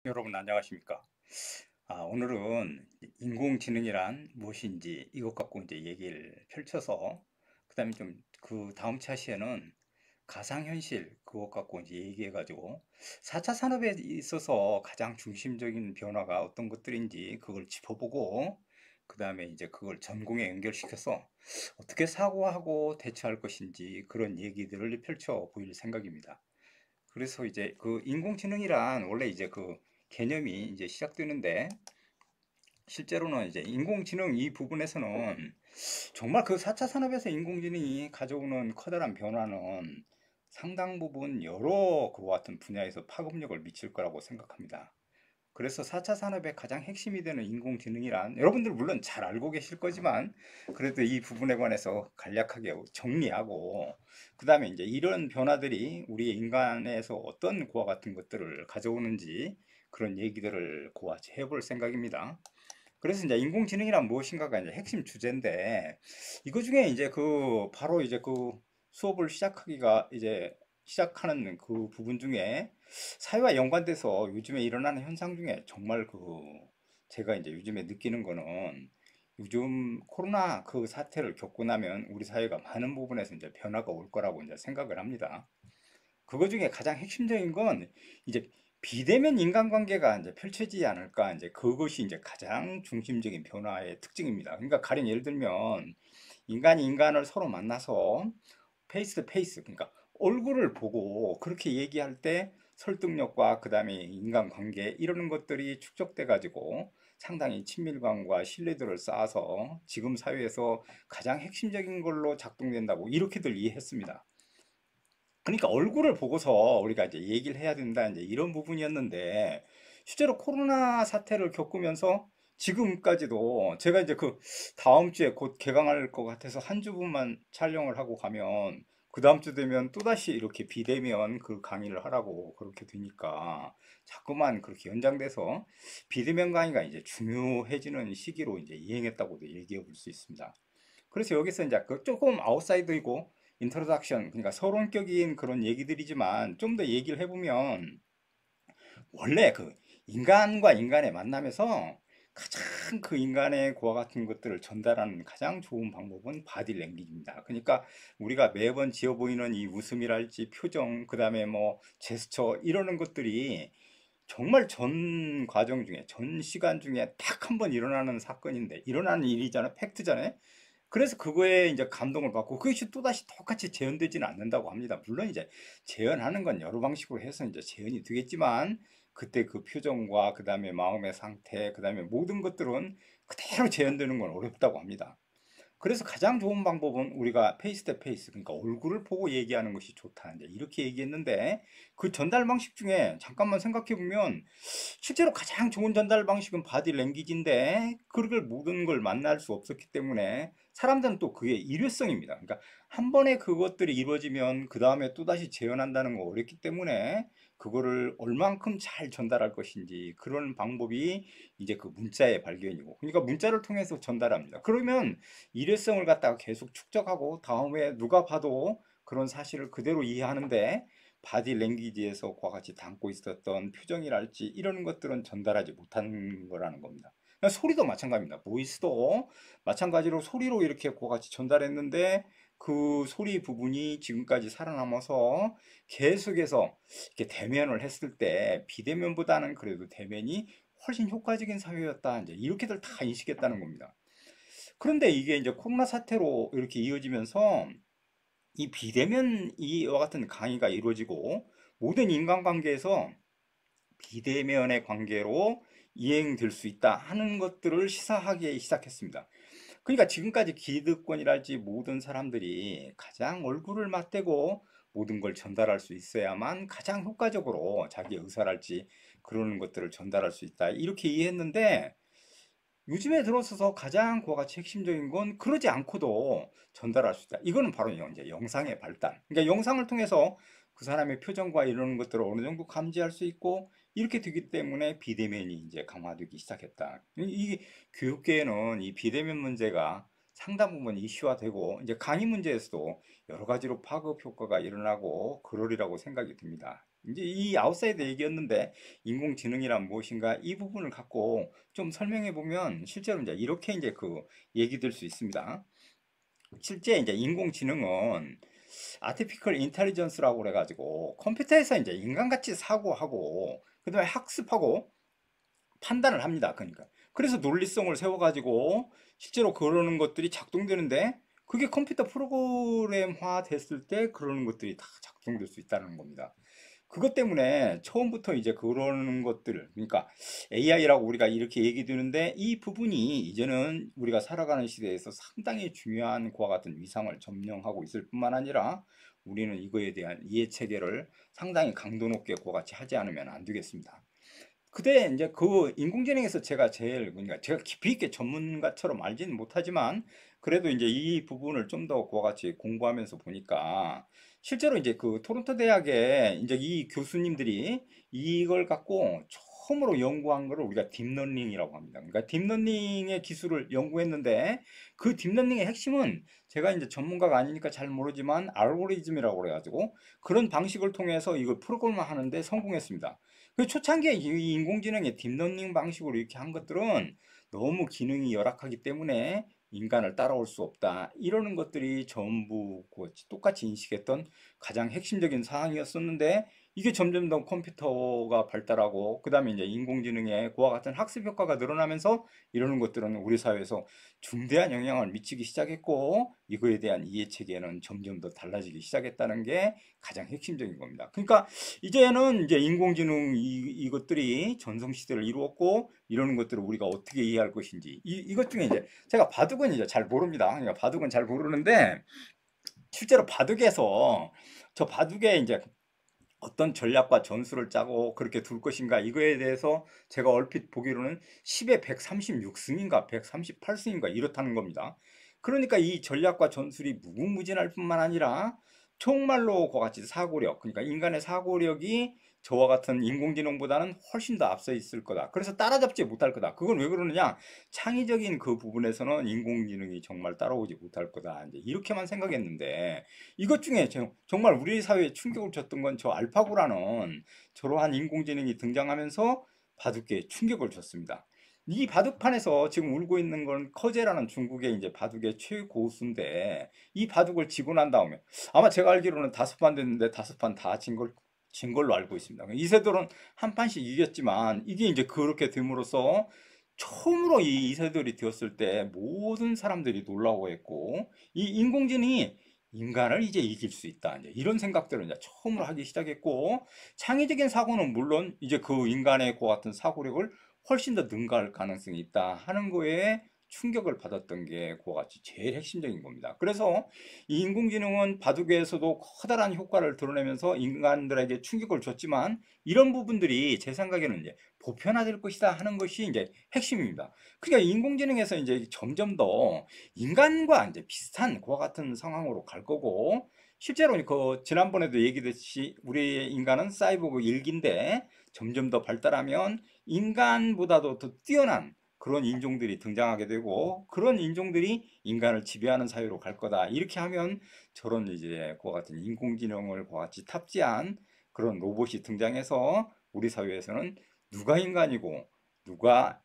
여러분 안녕하십니까? 오늘은 인공지능이란 무엇인지 이것 갖고 이제 얘기를 펼쳐서 그다음에 좀 그 다음 차시에는 가상현실 그것 갖고 이제 얘기해 가지고 4차 산업에 있어서 가장 중심적인 변화가 어떤 것들인지 그걸 짚어보고 그다음에 이제 그걸 전공에 연결시켜서 어떻게 사고하고 대처할 것인지 그런 얘기들을 펼쳐 보일 생각입니다. 그래서 이제 그 인공지능이란 원래 이제 그 개념이 이제 시작되는데 실제로는 이제 인공지능 이 부분에서는 정말 그 4차 산업에서 인공지능이 가져오는 커다란 변화는 상당 부분 여러 그와 같은 분야에서 파급력을 미칠 거라고 생각합니다. 그래서 4차 산업의 가장 핵심이 되는 인공지능이란 여러분들 물론 잘 알고 계실 거지만 그래도 이 부분에 관해서 간략하게 정리하고 그 다음에 이제 이런 변화들이 우리 인간에서 어떤 고와 같은 것들을 가져오는지 그런 얘기들을 고같이 해볼 생각입니다. 그래서 이제 인공지능이란 무엇인가가 이제 핵심 주제인데 이거 중에 이제 그 바로 이제 그 수업을 시작하기가 이제 시작하는 그 부분 중에 사회와 연관돼서 요즘에 일어나는 현상 중에 정말 그 제가 이제 요즘에 느끼는 거는 요즘 코로나 그 사태를 겪고 나면 우리 사회가 많은 부분에서 이제 변화가 올 거라고 이제 생각을 합니다. 그거 중에 가장 핵심적인 건 이제 비대면 인간관계가 이제 펼쳐지지 않을까 이제 그것이 이제 가장 중심적인 변화의 특징입니다. 그러니까 가령 예를 들면 인간이 인간을 서로 만나서 페이스 투 페이스 그러니까 얼굴을 보고 그렇게 얘기할 때 설득력과 그다음에 인간관계 이런 것들이 축적돼 가지고 상당히 친밀감과 신뢰도를 쌓아서 지금 사회에서 가장 핵심적인 걸로 작동된다고 이렇게들 이해했습니다. 그러니까 얼굴을 보고서 우리가 이제 얘기를 해야 된다 이제 이런 부분이었는데 실제로 코로나 사태를 겪으면서 지금까지도 제가 이제 그 다음 주에 곧 개강할 것 같아서 한 주분만 촬영을 하고 가면 그 다음 주 되면 또다시 이렇게 비대면 그 강의를 하라고 그렇게 되니까 자꾸만 그렇게 연장돼서 비대면 강의가 이제 중요해지는 시기로 이제 이행했다고도 얘기해 볼 수 있습니다. 그래서 여기서 이제 그 조금 아웃사이드이고 인트로덕션 그러니까 서론격인 그런 얘기들이지만 좀 더 얘기를 해보면 원래 그 인간과 인간의 만남에서 가장 그 인간의 고와 같은 것들을 전달하는 가장 좋은 방법은 바디 랭귀지입니다. 그러니까 우리가 매번 지어 보이는 이 웃음이랄지 표정, 그 다음에 뭐 제스처 이러는 것들이 정말 전 과정 중에 전 시간 중에 딱 한 번 일어나는 사건인데 일어나는 일이잖아요. 팩트잖아요. 그래서 그거에 이제 감동을 받고 그것이 또다시 똑같이 재현되지는 않는다고 합니다. 물론 이제 재현하는 건 여러 방식으로 해서 이제 재현이 되겠지만 그때 그 표정과 그다음에 마음의 상태, 그다음에 모든 것들은 그대로 재현되는 건 어렵다고 합니다. 그래서 가장 좋은 방법은 우리가 페이스 투 페이스, 그러니까 얼굴을 보고 얘기하는 것이 좋다. 이제 이렇게 얘기했는데 그 전달 방식 중에 잠깐만 생각해 보면 실제로 가장 좋은 전달 방식은 바디 랭귀지인데 그걸 모든 걸 만날 수 없었기 때문에 사람들은 또 그게 일회성입니다. 그러니까 한 번에 그것들이 이루어지면 그 다음에 또다시 재현한다는 거 어렵기 때문에 그거를 얼만큼 잘 전달할 것인지 그런 방법이 이제 그 문자의 발견이고 그러니까 문자를 통해서 전달합니다. 그러면 일회성을 갖다가 계속 축적하고 다음에 누가 봐도 그런 사실을 그대로 이해하는데 바디 랭귀지에서 그와 같이 담고 있었던 표정이랄지 이런 것들은 전달하지 못한 거라는 겁니다. 소리도 마찬가지입니다. 보이스도 마찬가지로 소리로 이렇게 그와 같이 전달했는데 그 소리 부분이 지금까지 살아남아서 계속해서 이렇게 대면을 했을 때 비대면보다는 그래도 대면이 훨씬 효과적인 사회였다. 이제 이렇게들 다 인식했다는 겁니다. 그런데 이게 이제 코로나 사태로 이렇게 이어지면서 이 비대면 이와 같은 강의가 이루어지고 모든 인간관계에서 비대면의 관계로 이행될 수 있다 하는 것들을 시사하기 시작했습니다. 그러니까 지금까지 기득권이랄지 모든 사람들이 가장 얼굴을 맞대고 모든 걸 전달할 수 있어야만 가장 효과적으로 자기 의사랄지 그러는 것들을 전달할 수 있다. 이렇게 이해했는데 요즘에 들어서서 가장 그와 같이 핵심적인 건 그러지 않고도 전달할 수 있다. 이거는 바로 이제 영상의 발달. 그러니까 영상을 통해서 그 사람의 표정과 이런 것들을 어느 정도 감지할 수 있고 이렇게 되기 때문에 비대면이 이제 강화되기 시작했다. 이 교육계에는 이 비대면 문제가 상당 부분 이슈화되고 이제 강의 문제에서도 여러 가지로 파급 효과가 일어나고 그러리라고 생각이 듭니다. 이제 이 아웃사이더 얘기였는데 인공지능이란 무엇인가 이 부분을 갖고 좀 설명해 보면 실제로 이제 이렇게 이제 그 얘기 들 수 있습니다. 실제 이제 인공지능은 아티피컬 인텔리전스라고 그래가지고 컴퓨터에서 이제 인간같이 사고하고 그다음에 학습하고 판단을 합니다. 그러니까 그래서 논리성을 세워가지고 실제로 그러는 것들이 작동되는데 그게 컴퓨터 프로그램화 됐을 때 그러는 것들이 다 작동될 수 있다는 겁니다. 그것 때문에 처음부터 이제 그러는 것들, 그러니까 AI라고 우리가 이렇게 얘기 드는데 이 부분이 이제는 우리가 살아가는 시대에서 상당히 중요한 그와 같은 위상을 점령하고 있을 뿐만 아니라 우리는 이거에 대한 이해 체계를 상당히 강도 높게 그와 같이 하지 않으면 안 되겠습니다. 그때 이제 그 인공지능에서 제가 제일 그러니까 제가 깊이 있게 전문가처럼 알지는 못하지만 그래도 이제 이 부분을 좀 더 그와 같이 공부하면서 보니까 실제로 이제 그 토론토 대학에 이제 이 교수님들이 이걸 갖고 처음으로 연구한 거를 우리가 딥러닝이라고 합니다. 그러니까 딥러닝의 기술을 연구했는데 그 딥러닝의 핵심은 제가 이제 전문가가 아니니까 잘 모르지만 알고리즘이라고 그래가지고 그런 방식을 통해서 이걸 프로그램을 하는데 성공했습니다. 그 초창기에 이 인공지능의 딥러닝 방식으로 이렇게 한 것들은 너무 기능이 열악하기 때문에 인간을 따라올 수 없다. 이러는 것들이 전부 똑같이 인식했던 가장 핵심적인 사항이었었는데 이게 점점 더 컴퓨터가 발달하고 그다음에 이제 인공지능의 그와 같은 학습 효과가 늘어나면서 이러는 것들은 우리 사회에서 중대한 영향을 미치기 시작했고 이거에 대한 이해 체계는 점점 더 달라지기 시작했다는 게 가장 핵심적인 겁니다. 그러니까 이제는 이제 인공지능 이것들이 전성시대를 이루었고 이러는 것들을 우리가 어떻게 이해할 것인지 이것 중에 이제 제가 바둑은 이제 잘 모릅니다. 그러니까 바둑은 잘 모르는데 실제로 바둑에서 저 바둑에 이제 어떤 전략과 전술을 짜고 그렇게 둘 것인가 이거에 대해서 제가 얼핏 보기로는 10에 136승인가 138승인가 이렇다는 겁니다. 그러니까 이 전략과 전술이 무궁무진할 뿐만 아니라 정말로 그와 같이 사고력, 그러니까 인간의 사고력이 저와 같은 인공지능보다는 훨씬 더 앞서 있을 거다. 그래서 따라잡지 못할 거다. 그건 왜 그러느냐? 창의적인 그 부분에서는 인공지능이 정말 따라오지 못할 거다. 이제 이렇게만 생각했는데 이것 중에 정말 우리 사회에 충격을 줬던 건 저 알파고라는 저러한 인공지능이 등장하면서 바둑계에 충격을 줬습니다. 이 바둑판에서 지금 울고 있는 건 커제라는 중국의 이제 바둑의 최고수인데 이 바둑을 지고 난 다음에 아마 제가 알기로는 5판 됐는데 5판 다 진 걸로 알고 있습니다. 이세돌은 한 판씩 이겼지만 이게 이제 그렇게 됨으로써 처음으로 이 이세돌이 되었을 때 모든 사람들이 놀라워했고 이 인공지능이 인간을 이제 이길 수 있다. 이제 이런 생각들을 이제 처음으로 하기 시작했고 창의적인 사고는 물론 이제 그 인간의 그 같은 사고력을 훨씬 더 능가할 가능성이 있다 하는 거에 충격을 받았던 게 그와 같이 제일 핵심적인 겁니다. 그래서 이 인공지능은 바둑에서도 커다란 효과를 드러내면서 인간들에게 충격을 줬지만 이런 부분들이 제 생각에는 이제 보편화될 것이다 하는 것이 이제 핵심입니다. 그러니까 인공지능에서 이제 점점 더 인간과 이제 비슷한 그와 같은 상황으로 갈 거고 실제로 그 지난번에도 얘기했듯이 우리 인간은 사이보그 1기인데 점점 더 발달하면 인간보다도 더 뛰어난 그런 인종들이 등장하게 되고 그런 인종들이 인간을 지배하는 사회로 갈 거다. 이렇게 하면 저런 이제 그와 같은 인공지능을 그와 같이 탑재한 그런 로봇이 등장해서 우리 사회에서는 누가 인간이고 누가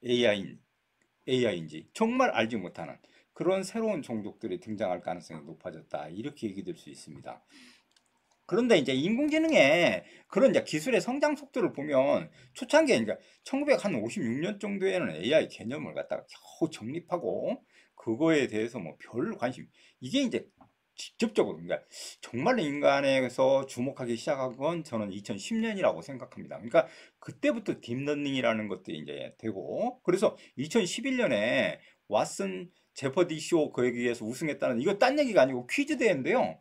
AI인지 정말 알지 못하는 그런 새로운 종족들이 등장할 가능성이 높아졌다. 이렇게 얘기될 수 있습니다. 그런데 이제 인공지능의 그런 이제 기술의 성장 속도를 보면 초창기에 그러니까 1956년 정도에는 AI 개념을 갖다가 겨우 정립하고 그거에 대해서 뭐 별 관심 이게 이제 직접적으로 그러니까 정말 인간에서 주목하기 시작한 건 저는 2010년이라고 생각합니다. 그러니까 그때부터 딥러닝이라는 것들이 이제 되고 그래서 2011년에 왓슨 제퍼디 쇼 거기에서 우승했다는 이거 딴 얘기가 아니고 퀴즈 대회인데요.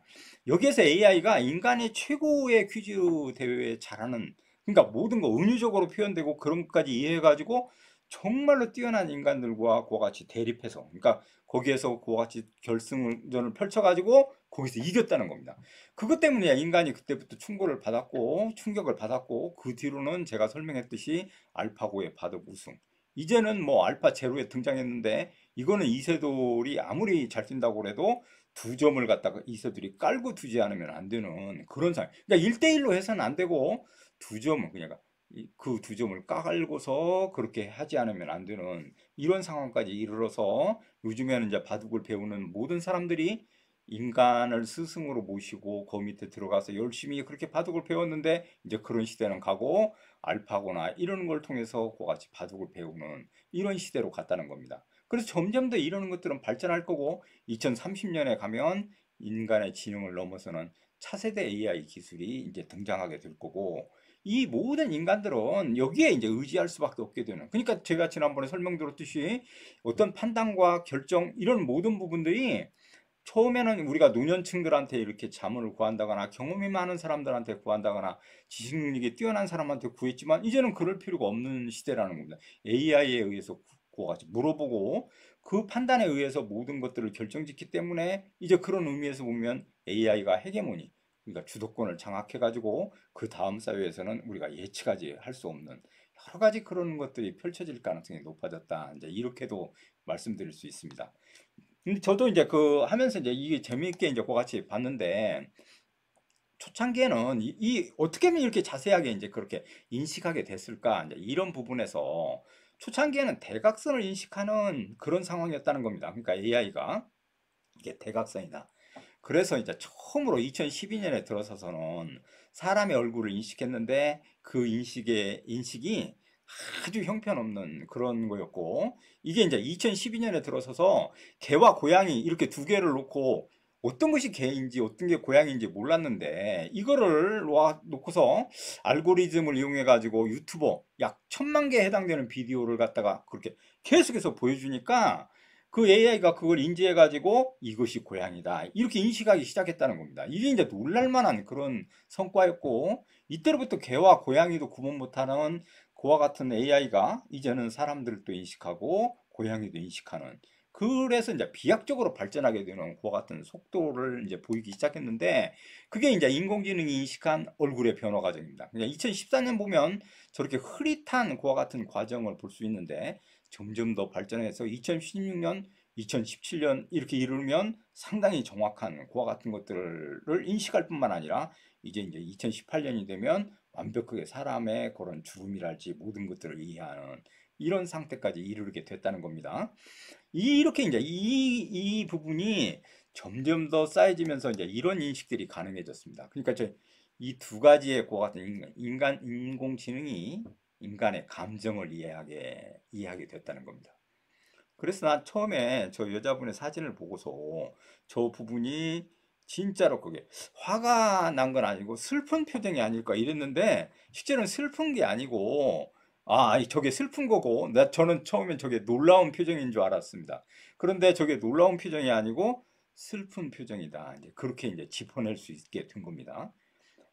여기에서 AI가 인간의 최고의 퀴즈 대회에 잘하는 그러니까 모든 거 은유적으로 표현되고 그런 것까지 이해해가지고 정말로 뛰어난 인간들과 그와 같이 대립해서 그러니까 거기에서 그와 같이 결승전을 펼쳐가지고 거기서 이겼다는 겁니다. 그것 때문에 인간이 그때부터 충격을 받았고 그 뒤로는 제가 설명했듯이 알파고의 바둑 우승 이제는 뭐 알파 제로에 등장했는데 이거는 이세돌이 아무리 잘 뛴다고 그래도 두 점을 갖다가 이서들이 깔고 두지 않으면 안 되는 그런 상황. 그러니까 1대1로 해서는 안 되고 두 점을 그냥 그 두 점을 깔고서 그렇게 하지 않으면 안 되는 이런 상황까지 이르러서 요즘에는 이제 바둑을 배우는 모든 사람들이 인간을 스승으로 모시고 그 밑에 들어가서 열심히 그렇게 바둑을 배웠는데 이제 그런 시대는 가고 알파고나 이런 걸 통해서 그같이 바둑을 배우는 이런 시대로 갔다는 겁니다. 그래서 점점 더 이런 것들은 발전할 거고 2030년에 가면 인간의 지능을 넘어서는 차세대 AI 기술이 이제 등장하게 될 거고 이 모든 인간들은 여기에 이제 의지할 수밖에 없게 되는. 그러니까 제가 지난번에 설명드렸듯이 어떤 판단과 결정 이런 모든 부분들이 처음에는 우리가 노년층들한테 이렇게 자문을 구한다거나 경험이 많은 사람들한테 구한다거나 지식 능력이 뛰어난 사람한테 구했지만 이제는 그럴 필요가 없는 시대라는 겁니다. AI에 의해서 구하지 물어보고 그 판단에 의해서 모든 것들을 결정짓기 때문에 이제 그런 의미에서 보면 AI가 헤게모니 그러니까 주도권을 장악해 가지고 그 다음 사회에서는 우리가 예측하지 할 수 없는 여러 가지 그런 것들이 펼쳐질 가능성이 높아졌다. 이제 이렇게도 말씀드릴 수 있습니다. 근데 저도 이제 그 하면서 이제 이게 재미있게 이제 그같이 봤는데 초창기에는 어떻게 하면 이렇게 자세하게 이제 그렇게 인식하게 됐을까 이제 이런 부분에서 초창기에는 대각선을 인식하는 그런 상황이었다는 겁니다. 그러니까 AI가 이게 대각선이다. 그래서 이제 처음으로 2012년에 들어서서는 사람의 얼굴을 인식했는데 그 인식이 아주 형편없는 그런 거였고 이게 이제 2012년에 들어서서 개와 고양이 이렇게 두 개를 놓고 어떤 것이 개인지 어떤 게 고양이인지 몰랐는데 이거를 놓고서 알고리즘을 이용해 가지고 유튜버 약 1000만 개에 해당되는 비디오를 갖다가 그렇게 계속해서 보여주니까 그 AI가 그걸 인지해 가지고 이것이 고양이다 이렇게 인식하기 시작했다는 겁니다. 이게 이제 놀랄만한 그런 성과였고 이때로부터 개와 고양이도 구분 못하는 그와 같은 AI가 이제는 사람들도 인식하고 고양이도 인식하는 그래서 이제 비약적으로 발전하게 되는 그와 같은 속도를 이제 보이기 시작했는데 그게 이제 인공지능이 인식한 얼굴의 변화 과정입니다. 그러니까 2014년 보면 저렇게 흐릿한 그와 같은 과정을 볼 수 있는데 점점 더 발전해서 2016년, 2017년 이렇게 이르면 상당히 정확한 그와 같은 것들을 인식할 뿐만 아니라 이제 2018년이 되면 완벽하게 사람의 그런 주름이랄지 모든 것들을 이해하는 이런 상태까지 이르게 됐다는 겁니다. 이렇게 이제 이 부분이 점점 더 쌓여지면서 이제 이런 인식들이 가능해졌습니다. 그러니까 이 두 가지의 그와 같은 인공지능이 인간의 감정을 이해하게 됐다는 겁니다. 그래서 난 처음에 저 여자분의 사진을 보고서 저 부분이 진짜로 그게 화가 난 건 아니고 슬픈 표정이 아닐까 이랬는데 실제로는 슬픈 게 아니고 아니 저게 슬픈 거고 저는 처음엔 저게 놀라운 표정인 줄 알았습니다. 그런데 저게 놀라운 표정이 아니고 슬픈 표정이다. 이제 그렇게 이제 짚어낼 수 있게 된 겁니다.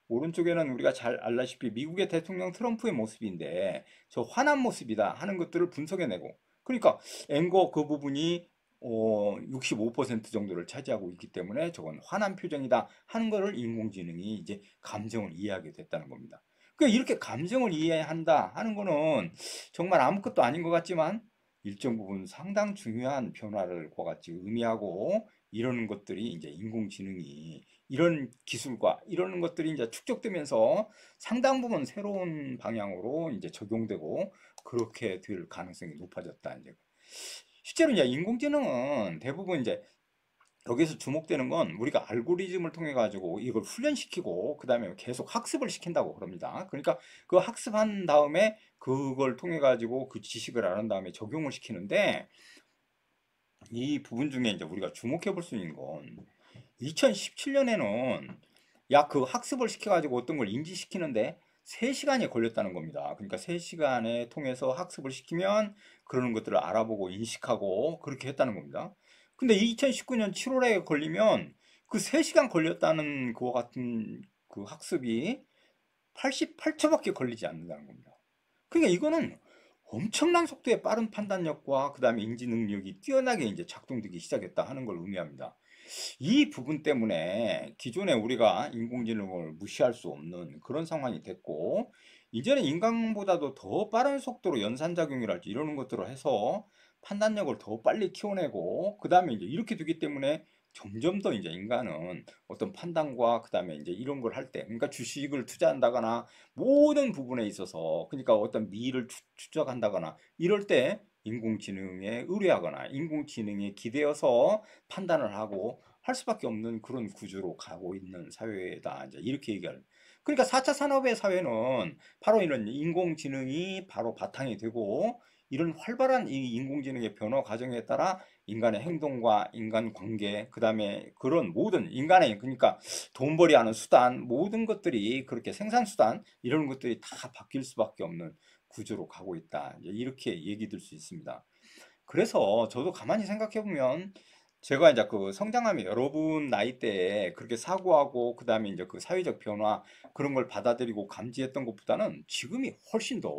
오른쪽에는 우리가 잘 알다시피 미국의 대통령 트럼프의 모습인데 저 화난 모습이다 하는 것들을 분석해내고 그러니까 앵거 그 부분이 65% 정도를 차지하고 있기 때문에 저건 화난 표정이다 하는 것을 인공지능이 이제 감정을 이해하게 됐다는 겁니다. 그러니까 이렇게 감정을 이해한다 하는 거는 정말 아무것도 아닌 것 같지만 일정 부분 상당 중요한 변화를 그와 같이 의미하고 이러는 것들이 이제 인공지능이 이런 기술과 이런 것들이 이제 축적되면서 상당 부분 새로운 방향으로 이제 적용되고 그렇게 될 가능성이 높아졌다. 이제 실제로 이제 인공지능은 대부분 이제 여기서 주목되는 건 우리가 알고리즘을 통해 가지고 이걸 훈련시키고 그다음에 계속 학습을 시킨다고 그럽니다. 그러니까 그 학습한 다음에 그걸 통해 가지고 그 지식을 알은 다음에 적용을 시키는데 이 부분 중에 이제 우리가 주목해 볼 수 있는 건 2017년에는 약 그 학습을 시켜가지고 어떤 걸 인지시키는데 3시간이 걸렸다는 겁니다. 그러니까 3시간에 통해서 학습을 시키면 그러는 것들을 알아보고 인식하고 그렇게 했다는 겁니다. 근데 2019년 7월에 걸리면 그 3시간 걸렸다는 그와 같은 그 학습이 88초밖에 걸리지 않는다는 겁니다. 그러니까 이거는 엄청난 속도의 빠른 판단력과 그 다음에 인지 능력이 뛰어나게 이제 작동되기 시작했다 하는 걸 의미합니다. 이 부분 때문에 기존에 우리가 인공지능을 무시할 수 없는 그런 상황이 됐고 이제는 인간보다도 더 빠른 속도로 연산작용이랄지 이러는 것들을 해서 판단력을 더 빨리 키워내고 그 다음에 이제 이렇게 되기 때문에 점점 더 이제 인간은 어떤 판단과 그다음에 이제 이런 걸 할 때, 그러니까 주식을 투자한다거나 모든 부분에 있어서, 그러니까 어떤 미래를 추적한다거나 이럴 때 인공지능에 의뢰하거나 인공지능에 기대어서 판단을 하고 할 수밖에 없는 그런 구조로 가고 있는 사회다. 이제 이렇게 얘기할. 그러니까 4차 산업의 사회는 바로 이런 인공지능이 바로 바탕이 되고, 이런 활발한 이 인공지능의 변화 과정에 따라 인간의 행동과 인간 관계, 그 다음에 그런 모든 인간의, 그러니까 돈벌이 하는 수단, 모든 것들이 그렇게 생산 수단, 이런 것들이 다 바뀔 수밖에 없는 구조로 가고 있다. 이제 이렇게 얘기 들 수 있습니다. 그래서 저도 가만히 생각해 보면, 제가 이제 그 성장하면 여러분 나이대에 그렇게 사고하고 그다음에 이제 그 사회적 변화 그런 걸 받아들이고 감지했던 것보다는 지금이 훨씬 더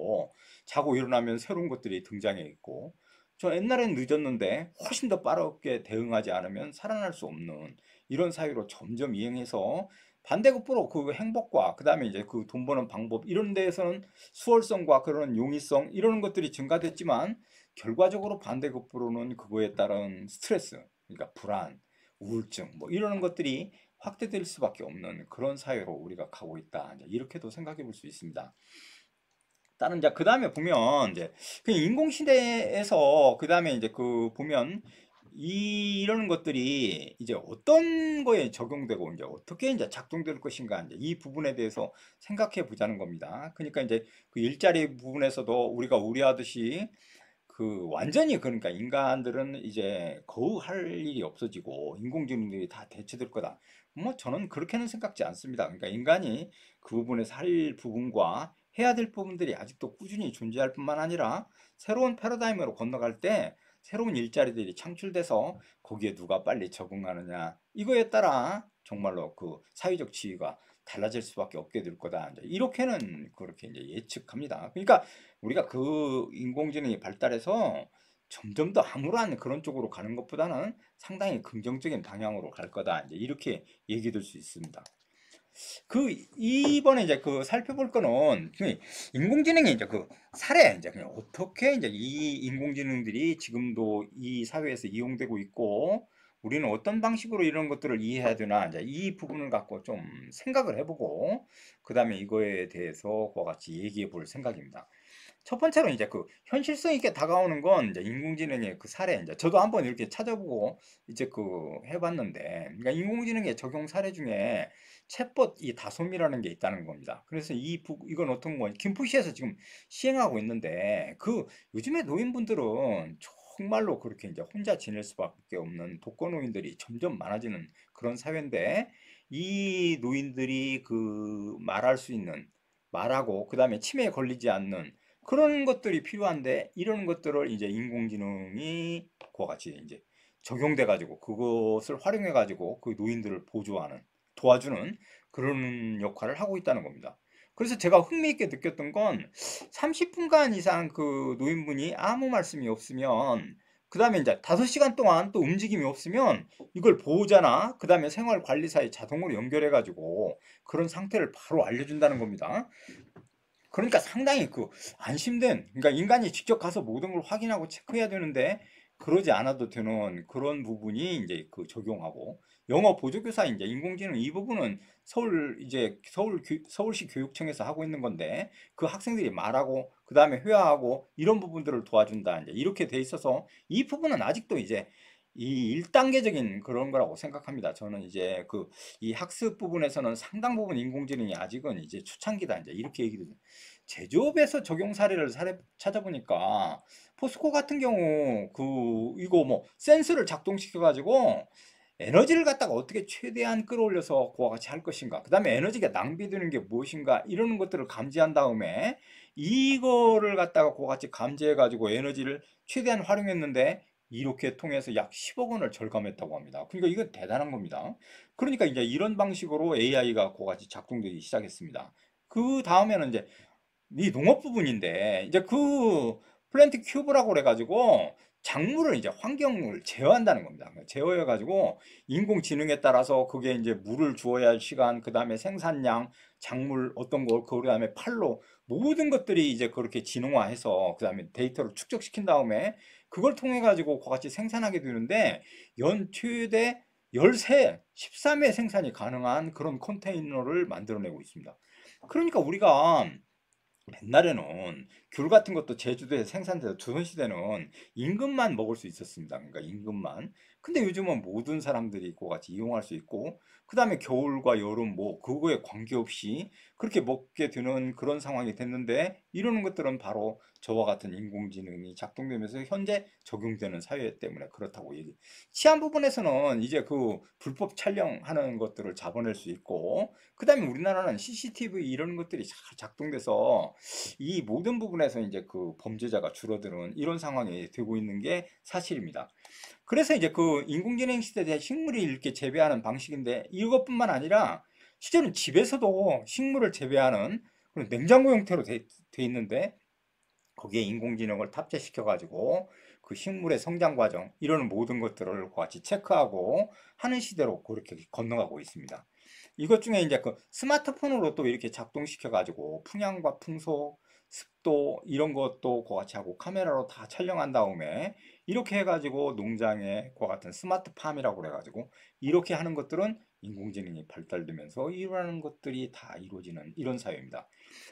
자고 일어나면 새로운 것들이 등장해 있고, 저 옛날엔 늦었는데 훨씬 더 빠르게 대응하지 않으면 살아날 수 없는 이런 사회로 점점 이행해서, 반대급부로 그 행복과 그다음에 이제 그 돈 버는 방법 이런 데에서는 수월성과 그런 용이성 이런 것들이 증가됐지만, 결과적으로 반대급부로는 그거에 따른 스트레스, 그러니까 불안, 우울증 뭐 이러는 것들이 확대될 수밖에 없는 그런 사회로 우리가 가고 있다. 이제 이렇게도 생각해 볼 수 있습니다. 다른 이제 그 다음에 보면 이제 그 인공시대에서 그 다음에 이제 그 보면 이런 것들이 이제 어떤 거에 적용되고 이제 어떻게 이제 작동될 것인가, 이제 이 부분에 대해서 생각해 보자는 겁니다. 그러니까 이제 그 일자리 부분에서도 우리가 우려하듯이 그 완전히, 그러니까 인간들은 이제 거의 할 일이 없어지고 인공지능들이 다 대체될 거다. 뭐 저는 그렇게는 생각지 않습니다. 그러니까 인간이 그 부분에서 할 부분과 해야 될 부분들이 아직도 꾸준히 존재할 뿐만 아니라, 새로운 패러다임으로 건너갈 때 새로운 일자리들이 창출돼서 거기에 누가 빨리 적응하느냐, 이거에 따라 정말로 그 사회적 지위가 달라질 수밖에 없게 될 거다. 이제 이렇게는 그렇게 이제 예측합니다. 그러니까 우리가 그 인공지능이 발달해서 점점 더 암울한 그런 쪽으로 가는 것보다는 상당히 긍정적인 방향으로 갈 거다. 이제 이렇게 얘기 될 수 있습니다. 그 이번에 이제 그 살펴볼 거는 그 인공지능의 이제 그 사례, 이제 그냥 어떻게 이제 이 인공지능들이 지금도 이 사회에서 이용되고 있고, 우리는 어떤 방식으로 이런 것들을 이해해야 되나, 이제 이 부분을 갖고 좀 생각을 해보고 그 다음에 이거에 대해서 그와 같이 얘기해 볼 생각입니다. 첫 번째로 이제 그 현실성 있게 다가오는 건 이제 인공지능의 그 사례, 이제 저도 한번 이렇게 찾아보고 이제 그 해봤는데, 그러니까 인공지능의 적용 사례 중에 챗봇 이 다솜이라는 게 있다는 겁니다. 그래서 이건 어떤 거, 김포시에서 지금 시행하고 있는데, 그 요즘에 노인분들은 정말로 그렇게 이제 혼자 지낼 수밖에 없는 독거노인들이 점점 많아지는 그런 사회인데, 이 노인들이 그 말할 수 있는, 말하고 그다음에 치매에 걸리지 않는 그런 것들이 필요한데, 이런 것들을 이제 인공지능이 그와 같이 이제 적용돼 가지고 그것을 활용해 가지고 그 노인들을 보조하는, 도와주는 그런 역할을 하고 있다는 겁니다. 그래서 제가 흥미있게 느꼈던 건, 30분간 이상 그 노인분이 아무 말씀이 없으면, 그 다음에 이제 5시간 동안 또 움직임이 없으면 이걸 보호자나 그 다음에 생활관리사에 자동으로 연결해 가지고 그런 상태를 바로 알려준다는 겁니다. 그러니까 상당히 그 안심된, 그러니까 인간이 직접 가서 모든 걸 확인하고 체크해야 되는데 그러지 않아도 되는 그런 부분이 이제 그 적용하고, 영어 보조교사 이제 인공지능 이 부분은 서울시 교육청에서 하고 있는 건데, 그 학생들이 말하고 그 다음에 회화하고 이런 부분들을 도와준다. 이제 이렇게 돼 있어서 이 부분은 아직도 이제 이 1단계적인 그런 거라고 생각합니다. 저는 이제 그 이 학습 부분에서는 상당 부분 인공지능이 아직은 이제 초창기다. 이제 이렇게 얘기를. 제조업에서 적용 사례를 찾아보니까, 포스코 같은 경우 그 이거 뭐 센서를 작동시켜 가지고 에너지를 갖다가 어떻게 최대한 끌어올려서 그와 같이 할 것인가, 그 다음에 에너지가 낭비되는 게 무엇인가, 이런 것들을 감지한 다음에 이거를 갖다가 그와 같이 감지해 가지고 에너지를 최대한 활용했는데, 이렇게 통해서 약 10억 원을 절감했다고 합니다. 그러니까 이건 대단한 겁니다. 그러니까 이제 이런 방식으로 AI가 그와 같이 작동되기 시작했습니다. 그 다음에는 이제 이 농업 부분인데, 이제 그 플랜트 큐브라고 그래가지고 작물을 이제 환경을 제어한다는 겁니다. 제어해가지고 인공지능에 따라서 그게 이제 물을 주어야 할 시간, 그 다음에 생산량, 작물 어떤 거, 그 다음에 팔로 모든 것들이 이제 그렇게 지능화해서 그 다음에 데이터를 축적시킨 다음에 그걸 통해 가지고 그같이 생산하게 되는데, 연 최대 13, 13회 생산이 가능한 그런 컨테이너를 만들어내고 있습니다. 그러니까 우리가 옛날에는 귤 같은 것도 제주도에 생산돼서 조선시대는 임금만 먹을 수 있었습니다. 그러니까 임금만. 근데 요즘은 모든 사람들이 그거 같이 이용할 수 있고, 그 다음에 겨울과 여름 뭐 그거에 관계없이 그렇게 먹게 되는 그런 상황이 됐는데, 이러는 것들은 바로 저와 같은 인공지능이 작동되면서 현재 적용되는 사회 때문에 그렇다고 얘기. 치안 부분에서는 이제 그 불법 촬영하는 것들을 잡아낼 수 있고, 그 다음에 우리나라는 CCTV 이런 것들이 잘 작동돼서 이 모든 부분에서 이제 그 범죄자가 줄어드는 이런 상황이 되고 있는 게 사실입니다. 그래서 이제 그 인공지능 시대에 식물을 이렇게 재배하는 방식인데, 이것뿐만 아니라 실제로는 집에서도 식물을 재배하는 그런 냉장고 형태로 돼 있는데, 거기에 인공지능을 탑재시켜 가지고 그 식물의 성장 과정 이런 모든 것들을 같이 체크하고 하는 시대로 그렇게 건너가고 있습니다. 이것 중에 이제 그 스마트폰으로 또 이렇게 작동시켜 가지고 풍향과 풍속, 습도 이런 것도 그와 같이 하고 카메라로 다 촬영한 다음에 이렇게 해가지고 농장에 그와 같은 스마트팜이라고 그래가지고 이렇게 하는 것들은 인공지능이 발달되면서 이러한 것들이 다 이루어지는 이런 사회입니다.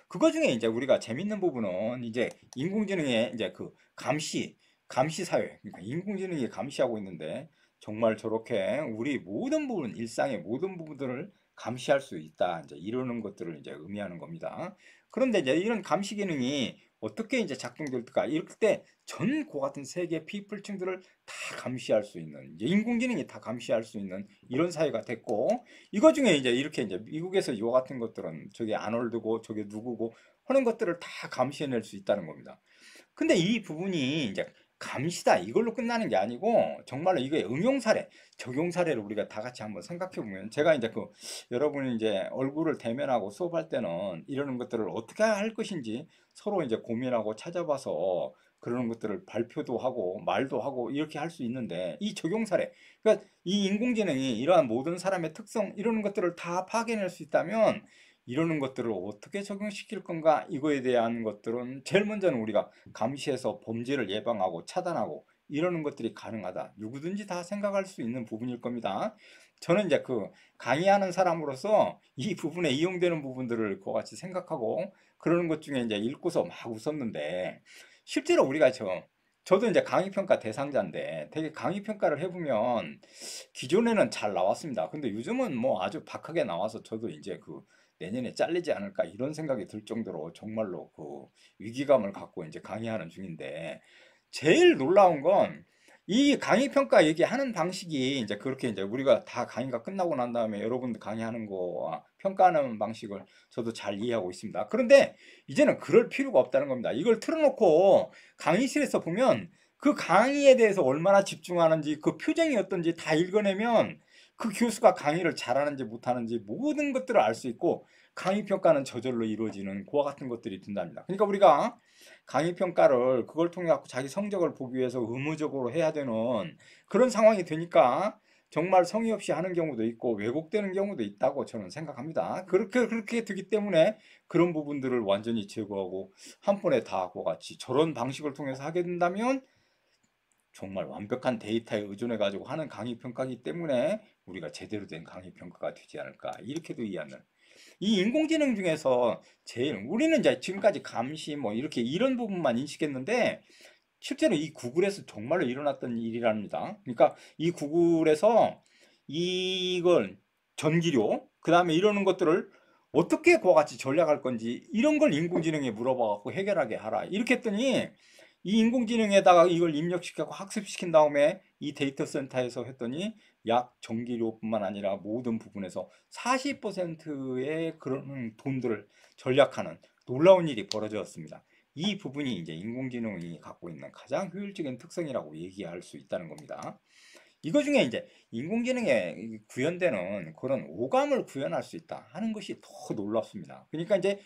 그거 중에 이제 우리가 재밌는 부분은 이제 인공지능의 이제 그 감시 사회, 그러니까 인공지능이 감시하고 있는데 정말 저렇게 우리 모든 부분, 일상의 모든 부분들을 감시할 수 있다. 이제 이러는 것들을 이제 의미하는 겁니다. 그런데 이제 이런 감시 기능이 어떻게 이제 작동될까? 이럴 때 전 고 같은 세계 피플층들을 다 감시할 수 있는, 이제 인공지능이 다 감시할 수 있는 이런 사회가 됐고, 이거 중에 이제 이렇게 이제 미국에서 이와 같은 것들은 저게 아놀드고 저게 누구고 하는 것들을 다 감시해낼 수 있다는 겁니다. 근데 이 부분이 이제 감시다 이걸로 끝나는 게 아니고 정말로 이게 응용 사례, 적용 사례를 우리가 다 같이 한번 생각해 보면, 제가 이제 그 여러분이 이제 얼굴을 대면하고 수업할 때는 이러는 것들을 어떻게 할 것인지 서로 이제 고민하고 찾아봐서 그러는 것들을 발표도 하고 말도 하고 이렇게 할 수 있는데, 이 적용 사례, 그러니까 이 인공지능이 이러한 모든 사람의 특성 이러는 것들을 다 파악해낼 수 있다면 이러는 것들을 어떻게 적용시킬 건가, 이거에 대한 것들은 제일 먼저는 우리가 감시해서 범죄를 예방하고 차단하고 이러는 것들이 가능하다. 누구든지 다 생각할 수 있는 부분일 겁니다. 저는 이제 그 강의하는 사람으로서 이 부분에 이용되는 부분들을 그와 같이 생각하고 그러는 것 중에 이제 읽고서 막 웃었는데, 실제로 우리가 저도 이제 강의평가 대상자인데 되게 강의평가를 해보면 기존에는 잘 나왔습니다. 근데 요즘은 뭐 아주 박하게 나와서 저도 이제 그 내년에 잘리지 않을까 이런 생각이 들 정도로 정말로 그 위기감을 갖고 이제 강의하는 중인데, 제일 놀라운 건 이 강의 평가 얘기하는 방식이 이제 그렇게 이제 우리가 다 강의가 끝나고 난 다음에 여러분들 강의하는 거와 평가하는 방식을 저도 잘 이해하고 있습니다. 그런데 이제는 그럴 필요가 없다는 겁니다. 이걸 틀어놓고 강의실에서 보면 그 강의에 대해서 얼마나 집중하는지 그 표정이 어떤지 다 읽어내면 그 교수가 강의를 잘하는지 못하는지 모든 것들을 알 수 있고, 강의 평가는 저절로 이루어지는 그와 같은 것들이 된답니다. 그러니까 우리가 강의 평가를 그걸 통해 갖고 자기 성적을 보기 위해서 의무적으로 해야 되는 그런 상황이 되니까 정말 성의 없이 하는 경우도 있고 왜곡되는 경우도 있다고 저는 생각합니다. 그렇게 되기 때문에 그런 부분들을 완전히 제거하고 한 번에 다 하고 같이 저런 방식을 통해서 하게 된다면 정말 완벽한 데이터에 의존해 가지고 하는 강의 평가이기 때문에 우리가 제대로 된 강의 평가가 되지 않을까 이렇게도 이해하는, 이 인공지능 중에서 제일 우리는 이제 지금까지 감시 뭐 이렇게 이런 부분만 인식했는데 실제로 이 구글에서 정말로 일어났던 일이랍니다. 그러니까 이 구글에서 이걸 전기료 그 다음에 이러는 것들을 어떻게 그와 같이 전략할 건지 이런 걸 인공지능에 물어봐 갖고 해결하게 하라 이렇게 했더니, 이 인공지능에다가 이걸 입력시켜서 학습시킨 다음에 이 데이터 센터에서 했더니 약 전기료뿐만 아니라 모든 부분에서 40%의 그런 돈들을 절약하는 놀라운 일이 벌어졌습니다. 이 부분이 이제 인공지능이 갖고 있는 가장 효율적인 특성이라고 얘기할 수 있다는 겁니다. 이거 중에 이제 인공지능에 구현되는 그런 오감을 구현할 수 있다 하는 것이 더 놀랍습니다. 그러니까 이제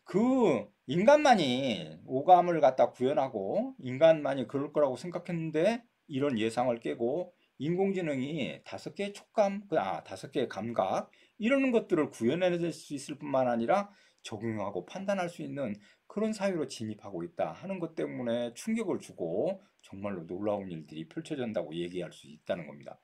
그 인간만이 오감을 갖다 구현하고 인간만이 그럴 거라고 생각했는데 이런 예상을 깨고 인공지능이 5개의 촉감, 5개의 감각 이러는 것들을 구현해낼 수 있을 뿐만 아니라 적용하고 판단할 수 있는 그런 사회로 진입하고 있다 하는 것 때문에 충격을 주고 정말로 놀라운 일들이 펼쳐진다고 얘기할 수 있다는 겁니다.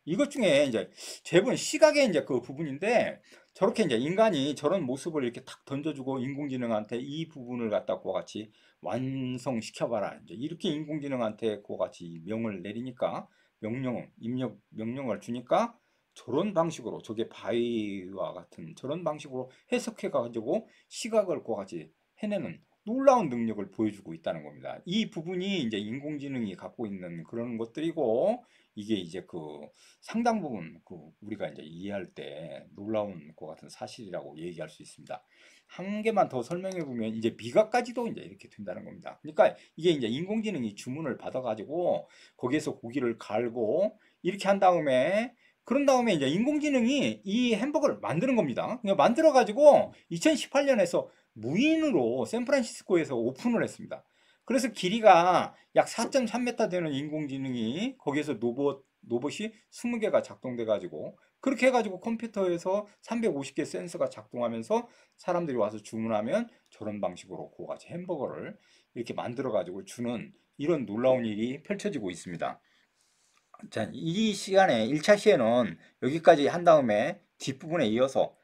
이것 중에 이제 제본 시각의 이제 그 부분인데, 저렇게 이제 인간이 저런 모습을 이렇게 탁 던져주고 인공지능한테 이 부분을 갖다 그와 같이 완성시켜봐라. 이제 이렇게 인공지능한테 그와 같이 명을 내리니까, 입력 명령을 주니까 저런 방식으로, 저게 바위와 같은 저런 방식으로 해석해 가지고 시각을 그와 같이 해내는 놀라운 능력을 보여주고 있다는 겁니다. 이 부분이 이제 인공지능이 갖고 있는 그런 것들이고, 이게 이제 그 상당 부분 그 우리가 이제 이해할 때 놀라운 것 같은 사실이라고 얘기할 수 있습니다. 한 개만 더 설명해 보면 이제 미각까지도 이제 이렇게 된다는 겁니다. 그러니까 이게 이제 인공지능이 주문을 받아가지고 거기에서 고기를 갈고 이렇게 한 다음에, 그런 다음에 이제 인공지능이 이 햄버거를 만드는 겁니다. 그러니까 만들어가지고 2018년에서 무인으로 샌프란시스코에서 오픈을 했습니다. 그래서 길이가 약 4.3m 되는 인공지능이 거기에서 로봇이 20개가 작동돼 가지고, 그렇게 해가지고 컴퓨터에서 350개 센서가 작동하면서 사람들이 와서 주문하면 저런 방식으로 고가지 햄버거를 이렇게 만들어 가지고 주는 이런 놀라운 일이 펼쳐지고 있습니다. 자, 이 시간에 1차 시에는 여기까지 한 다음에 뒷부분에 이어서